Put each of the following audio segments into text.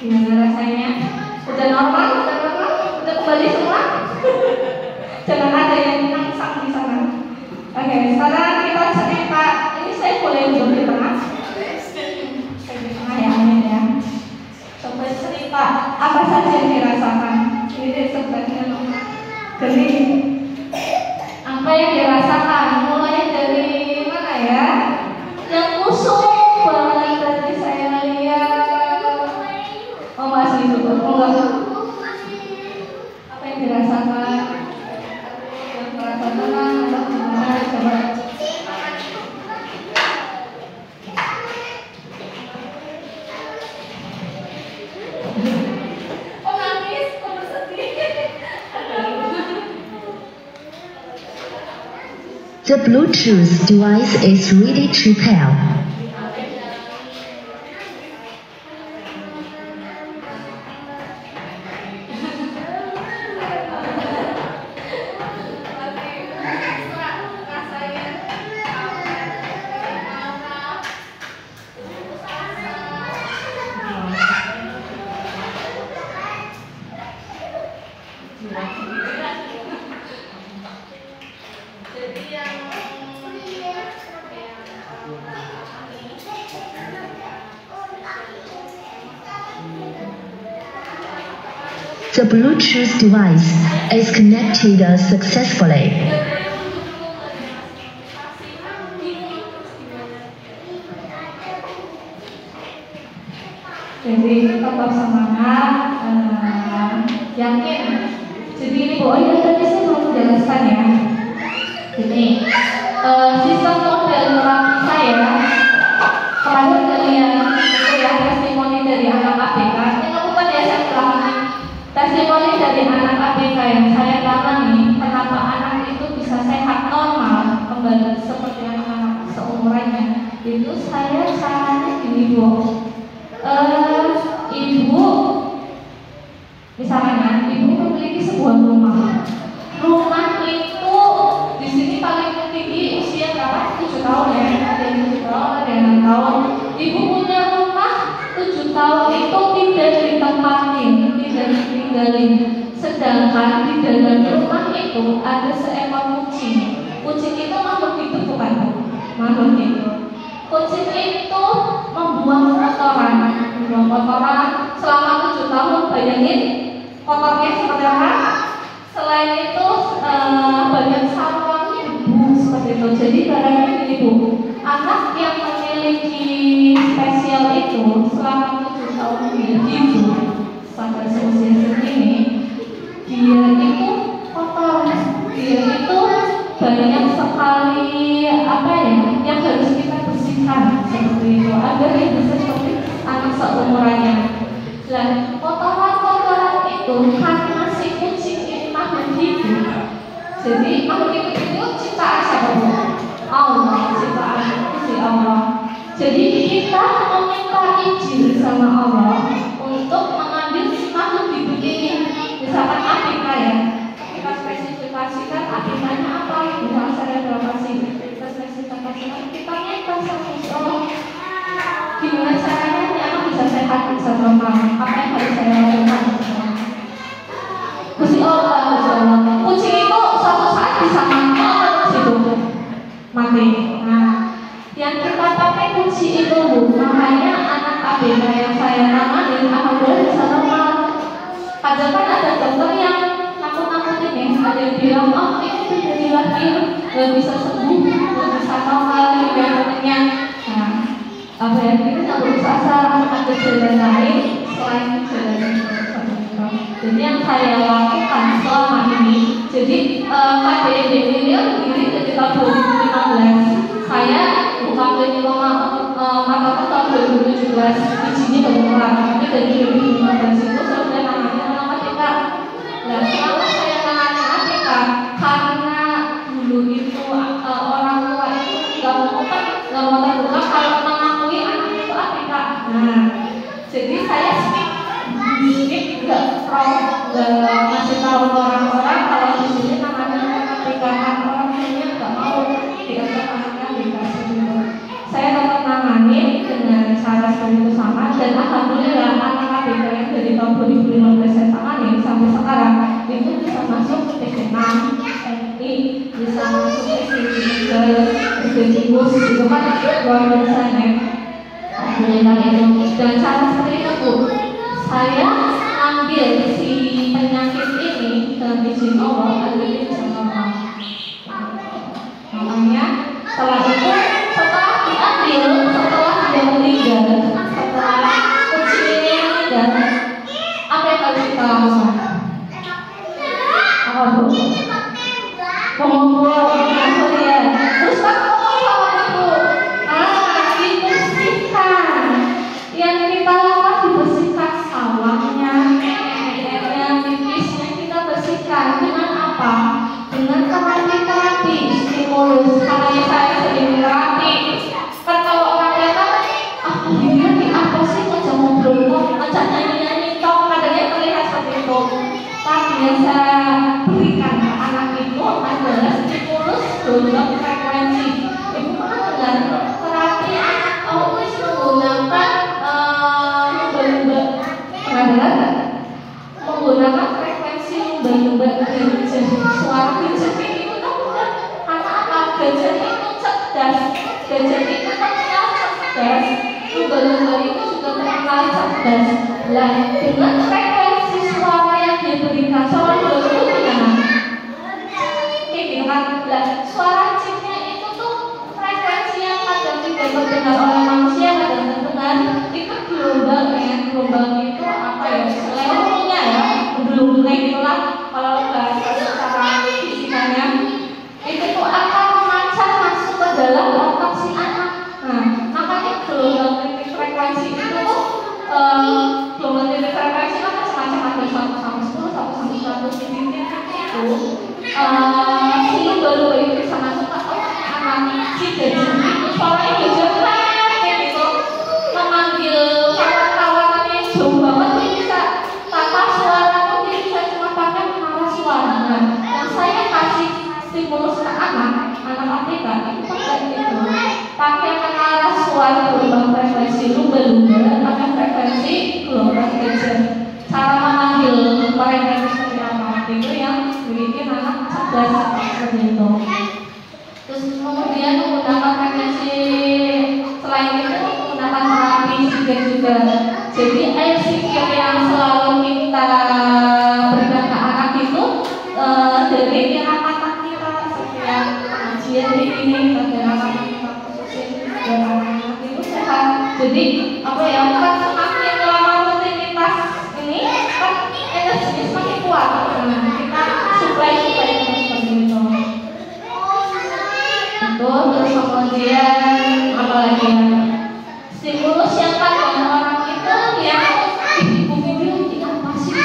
Gimana rasanya? Udah normal? Udah kembali semua? Jangan ada yang nangsak di sana. Oke, sekarang kita cerita. Ini saya boleh duduk di tengah? Saya di tengah ya, amin ya. Coba cerita apa saja yang dirasakan. Ini sebenarnya geli. Apa yang dirasakan? Mulai dari mana ya? Yang musuh banget tadi saya lihat. Oh masih duduk, enggak. Apa yang dirasakan? Yang merasa tenang atau gimana? Coba. Oh nangis, kok bersedih? The Bluetooth device is ready to pair. The Bluetooth device is connected successfully. Jadi tetap semangat, yakin. Jadi ini Bu, ya tadi saya mau menjelaskan ya. Jadi sistem model terapi saya terakhir kalian itu ya testimoni dari anak ABK. Ini bukan ya saya ulangi. Testimoni dari anak ABK yang saya tangani, kenapa anak itu bisa sehat normal kembali seperti anak-anak seumurannya. Itu saya caranya gini Bu. Ibu misalnya ibu memiliki sebuah rumah itu di sini paling tinggi usia berapa? 7 tahun ya, ada yang 7 tahun, ada yang 6 tahun. Ibu punya rumah 7 tahun itu tidak ditempatin, tidak ditinggalin. Sedangkan di dalam rumah itu ada seekor kucing. Kucing itu makhluk hidup bukan? Makhluk hidup. Kucing itu membuang kotoran selama 7 tahun. Bayangin kotornya seperti apa. Selain itu banyak saluran debu seperti itu. Jadi barangnya gini Bu, anak yang memiliki spesial itu selama 7 tahun dia hidup sampai seusia segini, dia itu kotor, dia itu banyak sekali apa ya yang harus kita bersihkan seperti itu agar dia bisa seperti anak seumurannya. Dan kotoran-kotoran itu karena si kucing ini makhluk hidup. Jadi makhluk hidup itu ciptaan siapa? Allah, ciptaan si Allah. Jadi kita meminta izin sama Allah untuk mengambil si makhluk hidup ini. Misalkan ABK ya, kita spesifikasikan ABK-nya apa? Misalkan saya berapa sih? Kita spesifikasikan, kita minta sama Allah. Gimana caranya ini anak bisa sehat, bisa normal? Apa yang harus saya lakukan? Gusti Allah, kucing itu suatu saat bisa mati. Nah, yang kita pakai kunci itu Bu, makanya anak ABK yang saya tangani alhamdulillah bisa normal. Kadang kan ada dokter yang nakut-nakutin ya, ada yang bilang oh ini tidak dilahir, nggak bisa sembuh, nggak bisa normal, katanya. Nah, apa yang kita berusaha ada jalan lain selain jalan itu. Jadi yang saya lakukan selama ini, jadi KDD ini berdiri dari tahun 2015. Saya bukan dari mata tahun 2017 izinnya baru keluar, tapi dari 2015 itu saya sudah nangani anak ABK. Nah, selama saya nangani ABK, karena dulu itu orang tua itu nggak mau terbuka kalau mengakui anak itu ABK. Nah, jadi saya skip nggak ngasih tahu orang-orang kalau di sini namanya pernikahan orang tuanya nggak mau dianggap anaknya dikasih dulu. Saya tetap nangani dengan cara seperti itu sama dan alhamdulillah anak ABK SD6, SMI, bisa masuk SD3, SD5 gitu kan luar biasa ya. Alhamdulillah itu. Dan cara seperti itu saya ambil si penyakit ini dengan izin Allah agar dia bisa normal. Makanya setelah itu, setelah diambil, setelah dia meninggal, setelah kucing ini meninggal, apa yang harus kita lakukan? Apa bu? Mengumpul, ya. Terus kan ngomong sama ibu, dibersihkan. Yang kita lakukan dibersihkan sawahnya, airnya, pipisnya kita bersihkan. Dengan apa? Dengan terapi stimulus. Karena saya sering terapi. Kan kalau orang kata, dia di apa sih ngajak ngobrol, ngajak nyanyi-nyanyi, kadangnya terlihat seperti itu. Tapi yang saya berikan ke anak itu adalah stimulus gelombang frekuensi. Ibu pernah dengar terapi anak autis menggunakan menggunakan frekuensi lumba-lumba gajah, suara gajah itu kan udah anak-anak gajah itu cerdas, gajah itu terkenal cerdas, lumba-lumba itu juga terkenal cerdas. Lah dengan frekuensi suara yang dia berikan, suara lumba itu gimana? Kayak gitu kan? Lah suara chipnya itu tuh frekuensi yang kadang tidak terdengar oleh manusia, kadang terdengar itu gelombang itu apa ya? Seluruhnya ya, belum itulah kalau bahasa secara fisikanya itu tuh akan memancar masuk ke dalam otak si anak. Nah, makanya gelombang frekuensi itu tuh gelombang frekuensi kan macam-macam, ada 1 sampai 10, 1 sampai 100 titik itu si lumba-lumba itu bisa masuk ke otaknya anak. Si gajah itu suaranya gajah kayak gitu, memanggil kawan-kawannya jauh banget, dia bisa tanpa suara tuh dia bisa cuma pakai menara suara. Nah, yang saya kasih stimulus ke anak Afrika itu pakai itu, pakai menara suara gelombang frekuensi lumba-lumba, pakai frekuensi gelombang gajah. Cara memanggil mereka itu seperti apa? Itu yang bikin anak cerdas seperti itu. Terus kemudian menggunakan frekuensi, selain itu menggunakan terapi sikir juga. Jadi air sikir yang selalu kita berikan ke anak itu dari nyerapan kita setiap pengajian ini, nyerapan kita khususin dan anak-anak itu sehat. Jadi apa ya, kan semakin lama rutinitas ini kan energinya semakin kuat. Kita supply terus seperti itu. Terus kemudian apa lagi ya? Stimulus yang kadang orang itu yang ibu-ibu bilang apa sih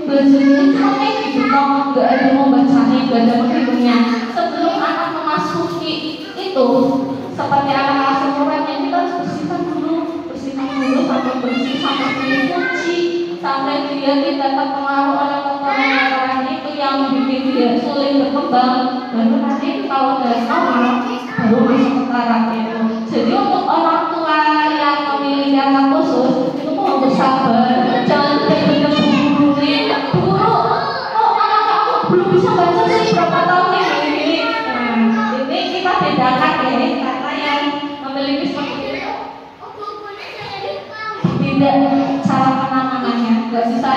belajarnya cuma kayak gitu kok, nggak ada membacanya, nggak ada menghitungnya. Sebelum anak memasuki itu seperti anak kelas umurnya, kita harus bersihkan dulu sampai bersih, sampai dicuci, sampai dia tidak terpengaruh oleh kotoran-kotoran itu yang bikin dia sulit berkembang. Baru nanti kalau udah normal baru masuk ke taraf itu. Jadi untuk orang tua yang memiliki anak khusus itu mau bersabar, jangan benar-benar buru-buru. Oh anak aku belum bisa baca sih, berapa tahun ini. Nah ini kita bedakan ya, karena yang memiliki seperti itu tidak cara penanganannya, nggak bisa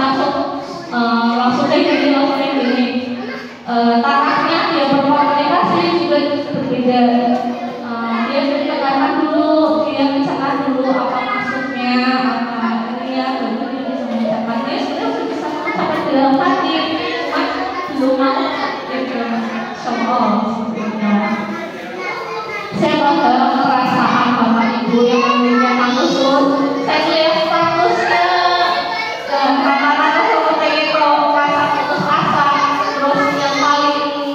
langsung kayak gini. Tarafnya dia berkomunikasi juga berbeda. Dia mendengarkan dulu, dia bicara dulu apa maksudnya, apa ini ya, baru dia bisa mengucapkan. Dia sudah bisa mengucapkan dalam hati, cuma belum mau semua. Saya bangga perasaan bapak ibu yang memiliki anak khusus. Saya lihat statusnya rata-rata seperti itu, rasa putus asa. Terus yang paling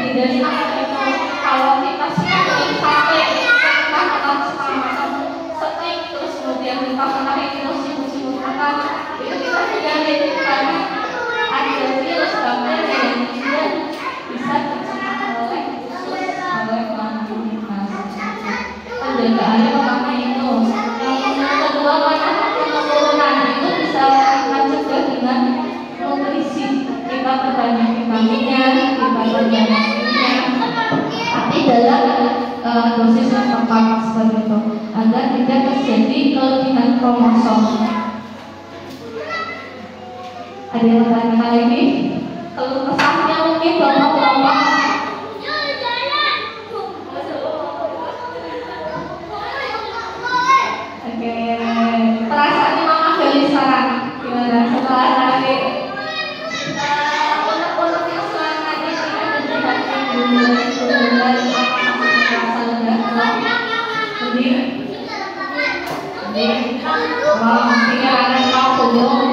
jadi apa itu kalau kita sering sampai kita akan sering terus kemudian kita menarik terus sibuk-sibuk makan itu kita terjadi karena ada virus bakteri yang kemudian bisa tercemar oleh usus oleh aktivitas penjagaannya pertama itu. Yang kedua karena penurunan itu bisa mencegah dengan nutrisi, kita perbanyak vitaminnya, kita perbanyak tapi dalam dosis yang tepat seperti itu agar tidak terjadi kelebihan kromosom. Ada yang bertanya lagi? Keluh kesahnya mungkin bapak-bapak. Oke, perasaannya Mama Gali sekarang gimana setelah hari unek-unek yang selama ini ada di hati bulan apa jadi pikiran kau belum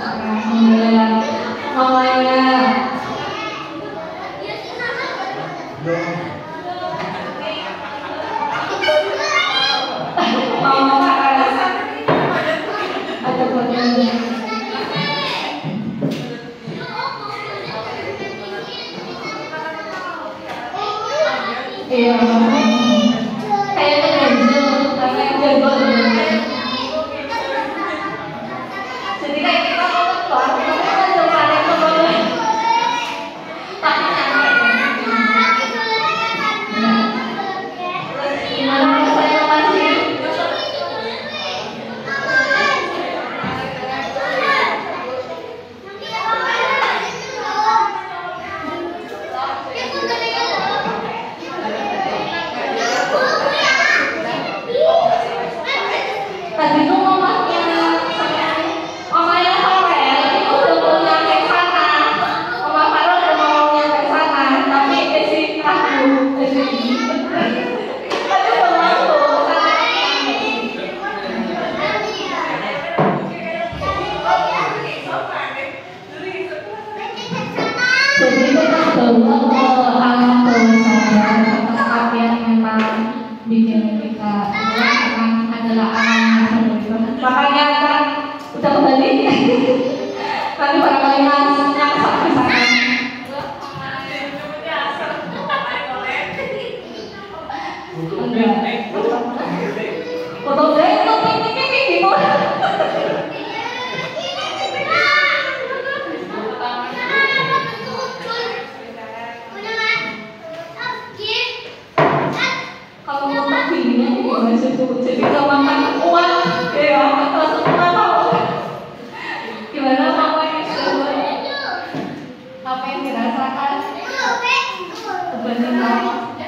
alhamdulillah mamanya ada bagian iya kayaknya jenggot jadi kayak kita mau keluar kita coba ada kembali tapi gimana saya masih tadi tuh mamanya Farel itu udah mau nyampe sana, Mama Farel udah mau nyampe sana, tapi Desi ragu, Desi tapi belum tuh jadi kita bawa ke alam bawah sadar tempat yang memang bikin kita adalah alam makanya kan udah kembali nanti barangkali nyasar ke sana foto deh itu piknik gitu kalau mau begini gimana sih tuh jadi kalau makan uang ya langsung makan gimana mamanya apa yang dirasakan kebenaran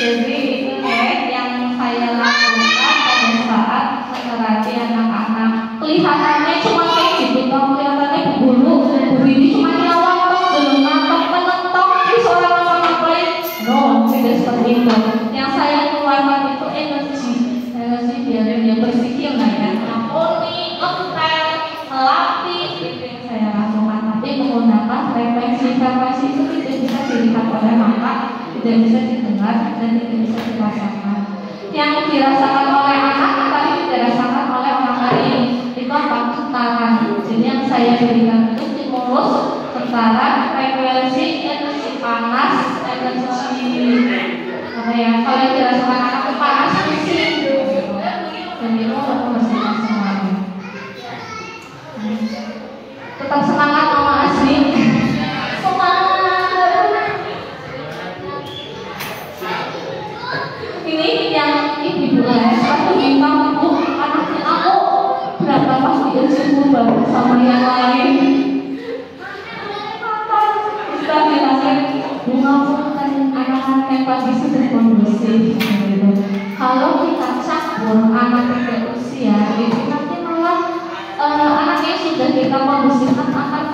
jadi ini yang saya lakukan pada saat terapi anak-anak kelihatannya cuma kayak gitu dong, kelihatannya bulu ini cuma nyawang belum matang menentok di seorang apa ngapain no, tidak seperti itu. Yang saya keluarkan itu energi biar dia berpikir lah ya ampuni, ngetel, melatih itu yang saya lakukan tapi menggunakan frekuensi itu tidak bisa dilihat oleh mata, tidak bisa didengar dan tidak bisa dirasakan. Yang dirasakan oleh anak tapi tidak dirasakan oleh orang lain itu apa? Getaran. Jadi yang saya berikan itu stimulus getaran, frekuensi, energi panas, energi apa ya? Kalau yang dirasakan anak itu panas pusing dan itu membersihkan semuanya. Tetap semangat Mama Asri. Ini yang ibu les, aku bilang bu, anaknya aku berapa pas tidak cukup sama yang lain. Kita bilangnya bunga kan anak-anak yang pagi sudah kondusif gitu. Kalau kita campur anak tidak usia, itu nanti malah anak yang sudah kita kondusifkan akan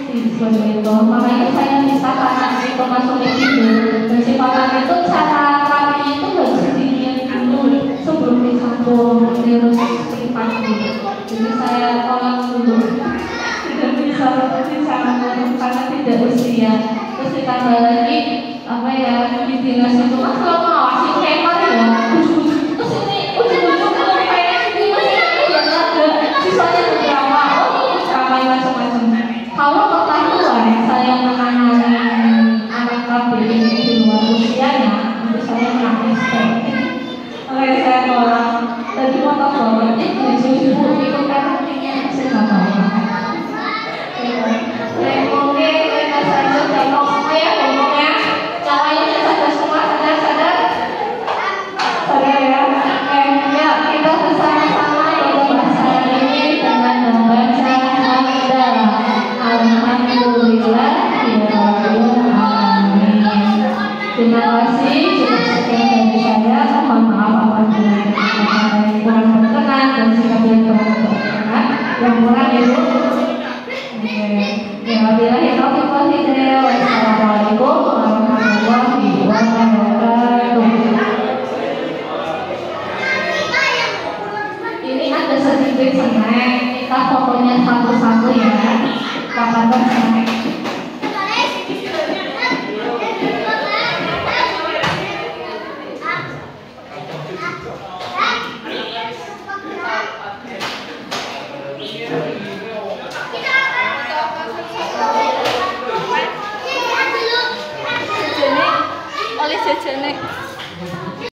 seperti itu. Makanya saya bisa karena itu masuk tidur. Dan sifatnya itu cara terapinya itu harus dilihat dulu sebelum dicampur terus sifat gitu. Jadi saya tolak dulu. Tidak bisa dicampur karena tidak usia. Terus ditambah lagi apa ya di dinas itu kan selalu ngawasi paper ya. Terus ini ujung-ujungnya kayak ini yang ada sisanya beberapa. Oh ini ramai macam-macam. Kalau ketahuan saya menangani anak KB ini di luar usianya, itu saya menangis. Makanya saya tolak. Tadi motor bawa ibu itu kan pentingnya saya nggak tahu. Mungkin kita saja tengok semua ya ngomongnya. Caranya sadar semua, sadar ya. Ya kita bersama-sama bahasa ini dengan membaca hamdalah. Alhamdulillah ya Rabbil alamin. Terima kasih, cukup sekian dari saya. Mohon maaf apabila ada yang kurang berkenan dan sikap yang kurang berkenan. Yang kurang itu ya wabillahi taufiq wal hidayah. Wassalamualaikum warahmatullahi wabarakatuh. Ini ada sedikit snack, kita fotonya satu-satu ya. Kapan snack? oleh jajanek